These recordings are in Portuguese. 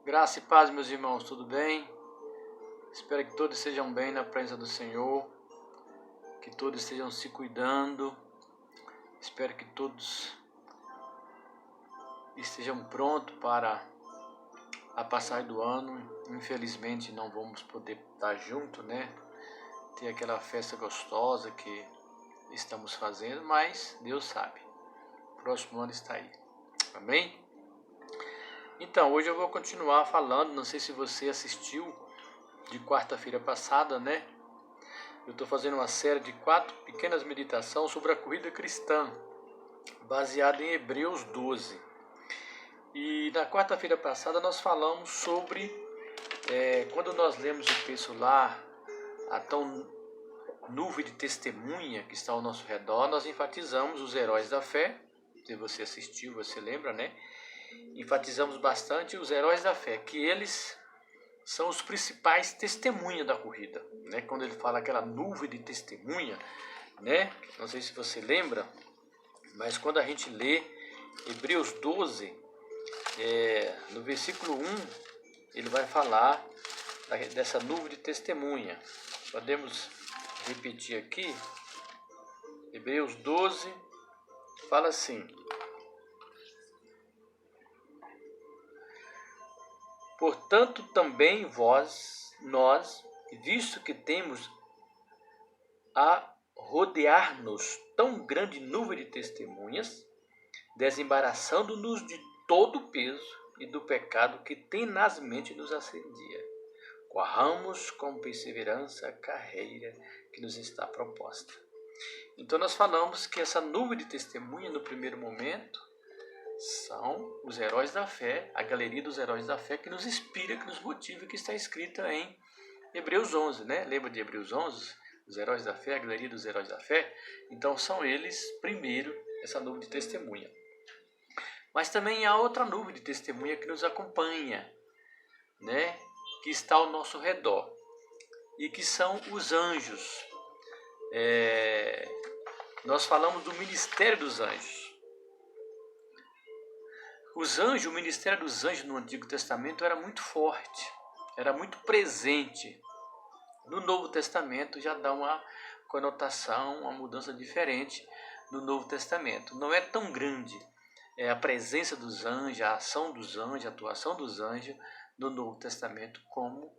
Graça e paz, meus irmãos, tudo bem? Espero que todos estejam bem na presença do Senhor, que todos estejam se cuidando. Espero que todos estejam prontos para a passagem do ano. Infelizmente não vamos poder estar juntos, né? Ter aquela festa gostosa que estamos fazendo, mas Deus sabe. O próximo ano está aí. Amém? Então, hoje eu vou continuar falando, não sei se você assistiu de quarta-feira passada, né? Eu estou fazendo uma série de 4 pequenas meditações sobre a corrida cristã, baseada em Hebreus 12. E na quarta-feira passada nós falamos sobre, quando nós lemos o texto lá, a tão nuvem de testemunha que está ao nosso redor, nós enfatizamos os heróis da fé. Se você assistiu, você lembra, né? Enfatizamos bastante os heróis da fé, que eles são os principais testemunhas da corrida, né? Quando ele fala aquela nuvem de testemunha, né? Não sei se você lembra, mas quando a gente lê Hebreus 12, no versículo 1, ele vai falar dessa nuvem de testemunha. Podemos repetir aqui. Hebreus 12 fala assim: portanto também nós, visto que temos a rodear-nos tão grande nuvem de testemunhas, desembaraçando-nos de todo o peso e do pecado que tenazmente nos assedia, corramos com perseverança a carreira que nos está proposta. Então nós falamos que essa nuvem de testemunha, no primeiro momento, são os heróis da fé, a galeria dos heróis da fé que nos inspira, que nos motiva, que está escrita em Hebreus 11, né? Lembra de Hebreus 11? Os heróis da fé, a galeria dos heróis da fé. Então são eles, primeiro, essa nuvem de testemunha. Mas também há outra nuvem de testemunha que nos acompanha, né? Que está ao nosso redor, e que são os anjos. Nós falamos do ministério dos anjos. Os anjos, o ministério dos anjos no Antigo Testamento era muito forte, era muito presente. No Novo Testamento já dá uma conotação, uma mudança diferente no Novo Testamento. Não é tão grande a presença dos anjos, a ação dos anjos, a atuação dos anjos no Novo Testamento como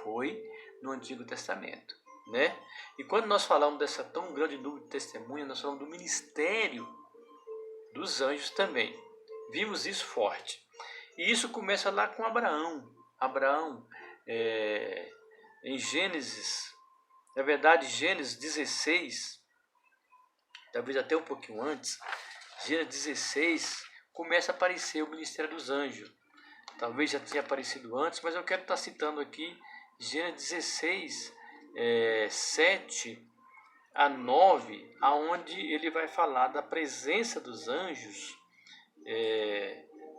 foi no Antigo Testamento, né? E quando nós falamos dessa tão grande nuvem de testemunha, nós falamos do ministério dos anjos também. Vimos isso forte. E isso começa lá com Abraão. Abraão, em Gênesis, na verdade Gênesis 16, talvez até um pouquinho antes, Gênesis 16 começa a aparecer o ministério dos anjos. Talvez já tenha aparecido antes, mas eu quero estar citando aqui Gênesis 16, 7 a 9, aonde ele vai falar da presença dos anjos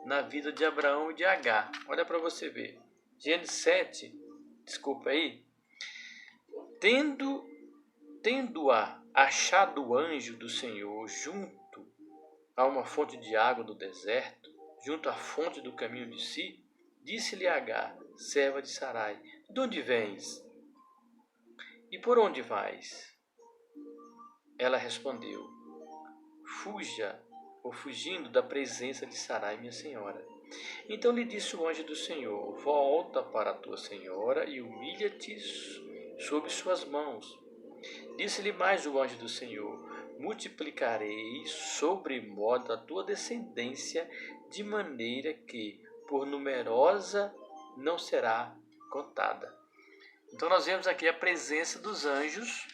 na vida de Abraão e de Agar. Olha para você ver. Gênesis 7, desculpa aí. Tendo-a achado o anjo do Senhor junto a uma fonte de água do deserto, junto à fonte do caminho de Si, disse-lhe Agar, serva de Sarai: de onde vens? E por onde vais? Ela respondeu: fugindo da presença de Sarai, minha senhora. Então lhe disse o anjo do Senhor: volta para a tua senhora e humilha-te sob suas mãos. Disse-lhe mais o anjo do Senhor: multiplicarei sobremodo a tua descendência, de maneira que, por numerosa, não será contada. Então nós vemos aqui a presença dos anjos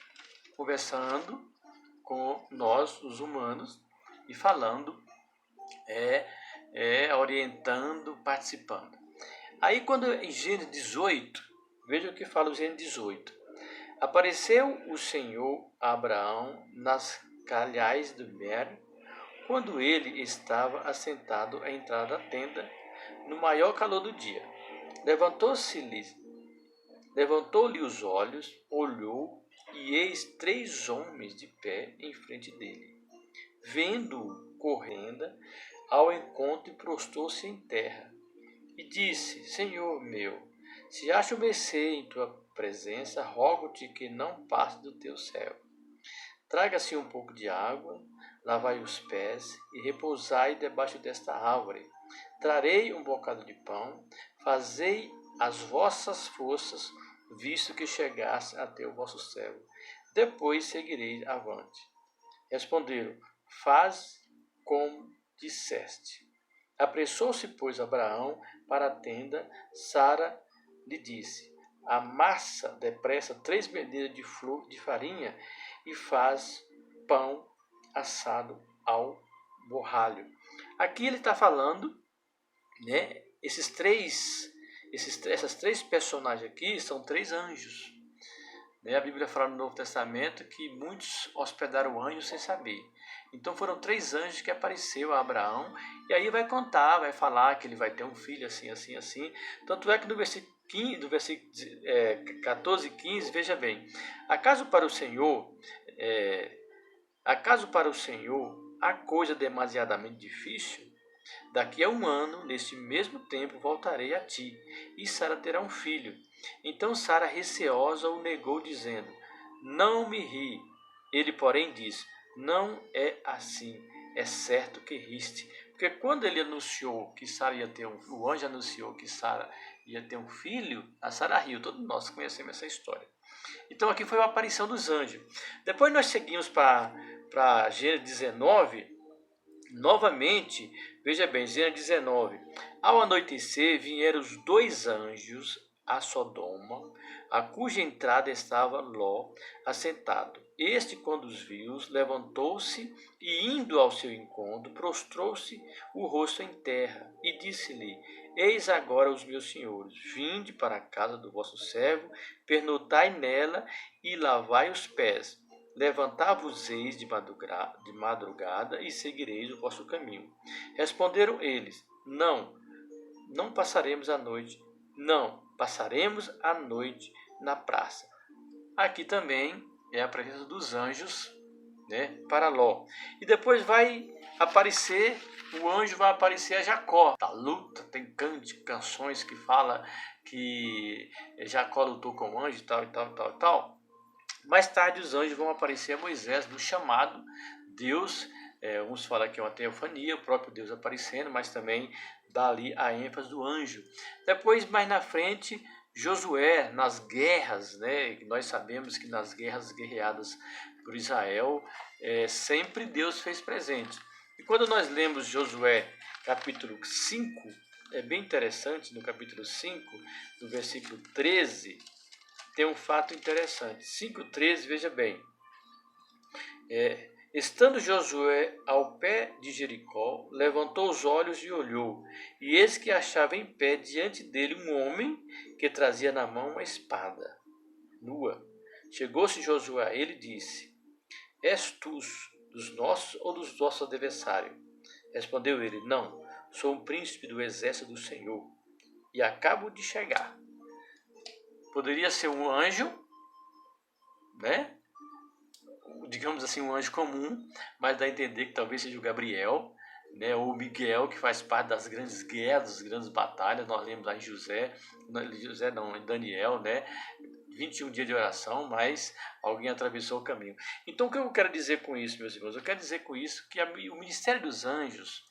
conversando com nós, os humanos, e falando, orientando, participando. Aí quando em Gênesis 18, veja o que fala o Gênesis 18. Apareceu o Senhor a Abraão nas calhais do Mer, quando ele estava assentado à entrada da tenda, no maior calor do dia. Levantou-lhe os olhos, olhou, e eis 3 homens de pé em frente dele. Vendo-o correndo ao encontro, prostrou-se em terra. e disse: Senhor meu, se acho mercê em tua presença, rogo-te que não passe do teu servo. Traga-se um pouco de água, lavai os pés e repousai debaixo desta árvore. Trarei um bocado de pão, fazei as vossas forças, visto que chegasse até o vosso servo. Depois seguireis avante. Responderam: Faz como disseste. Apressou-se, pois, Abraão para a tenda. Sara lhe disse: Amassa depressa 3 medeiras de flor de farinha e faz pão assado ao borralho. Aqui ele está falando, né? Essas três personagens aqui são 3 anjos. A Bíblia fala no Novo Testamento que muitos hospedaram anjos sem saber. Então foram 3 anjos que apareceu a Abraão, e aí vai contar, vai falar que ele vai ter um filho assim, assim, assim. Tanto é que no versículo 14 e 15, veja bem: acaso para o Senhor, há coisa demasiadamente difícil? Daqui a 1 ano, neste mesmo tempo, voltarei a ti, e Sara terá um filho. Então Sara, receosa, o negou, dizendo: Não me ri. Ele, porém, disse: Não é assim, é certo que riste. Porque quando ele anunciou que Sara ia ter o anjo anunciou que Sara ia ter um filho, a Sara riu. Todos nós conhecemos essa história. Então aqui foi a aparição dos anjos. Depois nós seguimos para Gênesis 19. Novamente, veja bem, Gênesis 19. Ao anoitecer, vieram os 2 anjos a Sodoma, a cuja entrada estava Ló assentado. Este, quando os viu, levantou-se e, indo ao seu encontro, prostrou-se o rosto em terra e disse-lhe: Eis agora os meus senhores, vinde para a casa do vosso servo, pernotai nela e lavai os pés. Levantai-vos-eis de madrugada e seguireis o vosso caminho. Responderam eles: não passaremos a noite. Não, passaremos a noite na praça. Aqui também é a presença dos anjos, né, para Ló. E depois o anjo vai aparecer a Jacó. A luta, tem canções que fala que Jacó lutou com o anjo e tal, e tal, e tal, e tal. Mais tarde os anjos vão aparecer a Moisés no chamado. Deus, uns falam que é uma teofania, o próprio Deus aparecendo, mas também dá ali a ênfase do anjo. Depois, mais na frente, Josué, nas guerras, né? Nós sabemos que nas guerras guerreadas por Israel, sempre Deus fez presente. E quando nós lemos Josué capítulo 5, é bem interessante, no capítulo 5, no versículo 13, tem um fato interessante. 5,13, veja bem. Estando Josué ao pé de Jericó, levantou os olhos e olhou, e eis que achava em pé diante dele um homem que trazia na mão uma espada nua. Chegou-se Josué a ele e disse: És tu dos nossos ou dos nossos adversários? Respondeu ele: Não, sou um príncipe do exército do Senhor, e acabo de chegar. Poderia ser um anjo, né? Digamos assim, um anjo comum, mas dá a entender que talvez seja o Gabriel, né? Ou o Miguel, que faz parte das grandes guerras, das grandes batalhas. Nós lemos lá em em Daniel, né? 21 dias de oração, mas alguém atravessou o caminho. Então, o que eu quero dizer com isso, meus irmãos? Eu quero dizer com isso que o ministério dos anjos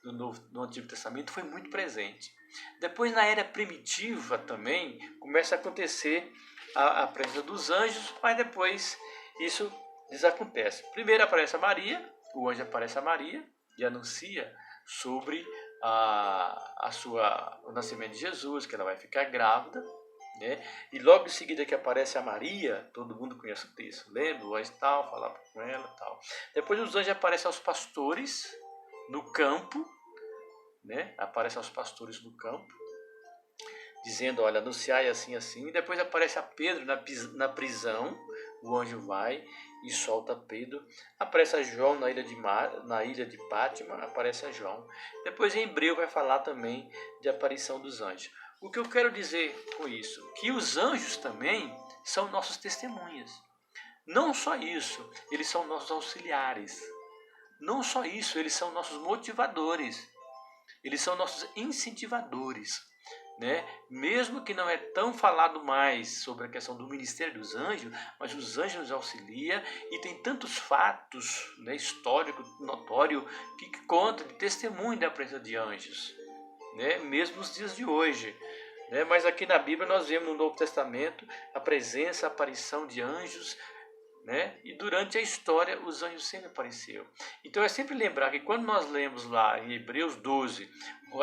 no Antigo Testamento foi muito presente. Depois, na era primitiva também, começa a acontecer a presença dos anjos, mas depois isso desacontece. Primeiro aparece a Maria, o anjo aparece a Maria e anuncia sobre o nascimento de Jesus, que ela vai ficar grávida, né? E logo em seguida que aparece a Maria, todo mundo conhece o texto, lembra? O anjo tal, falava com ela tal. Depois os anjos aparecem aos pastores no campo, né? Aparece aos pastores no campo, dizendo: olha, anunciai assim, assim. E depois aparece a Pedro na prisão, o anjo vai e solta Pedro. Aparece a João na ilha de Pátima, aparece a João. Depois em Hebreu vai falar também de aparição dos anjos. O que eu quero dizer com isso? Que os anjos também são nossos testemunhas. Não só isso, eles são nossos auxiliares. Não só isso, eles são nossos motivadores. Eles são nossos incentivadores, né? Mesmo que não é tão falado mais sobre a questão do ministério dos anjos, mas os anjos nos auxiliam e tem tantos fatos, né, históricos, notórios, que contam de testemunho da presença de anjos, né? Mesmo nos dias de hoje. Né? Mas aqui na Bíblia nós vemos no Novo Testamento a presença, a aparição de anjos, né? E durante a história os anjos sempre apareceram. Então é sempre lembrar que quando nós lemos lá em Hebreus 12,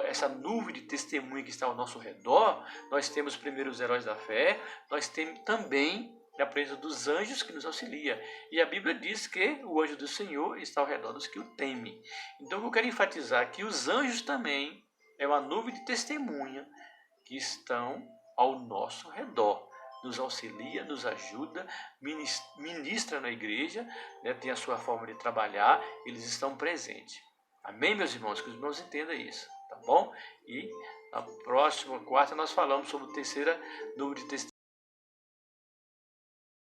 essa nuvem de testemunho que está ao nosso redor, nós temos primeiro os heróis da fé, nós temos também a presença dos anjos que nos auxilia. E a Bíblia diz que o anjo do Senhor está ao redor dos que o temem. Então eu quero enfatizar que os anjos também é uma nuvem de testemunha que estão ao nosso redor. Nos auxilia, nos ajuda, ministra na igreja, né, tem a sua forma de trabalhar, eles estão presentes. Amém, meus irmãos? Que os irmãos entendam isso, tá bom? E na próxima quarta nós falamos sobre a terceira nuvem de testemunho.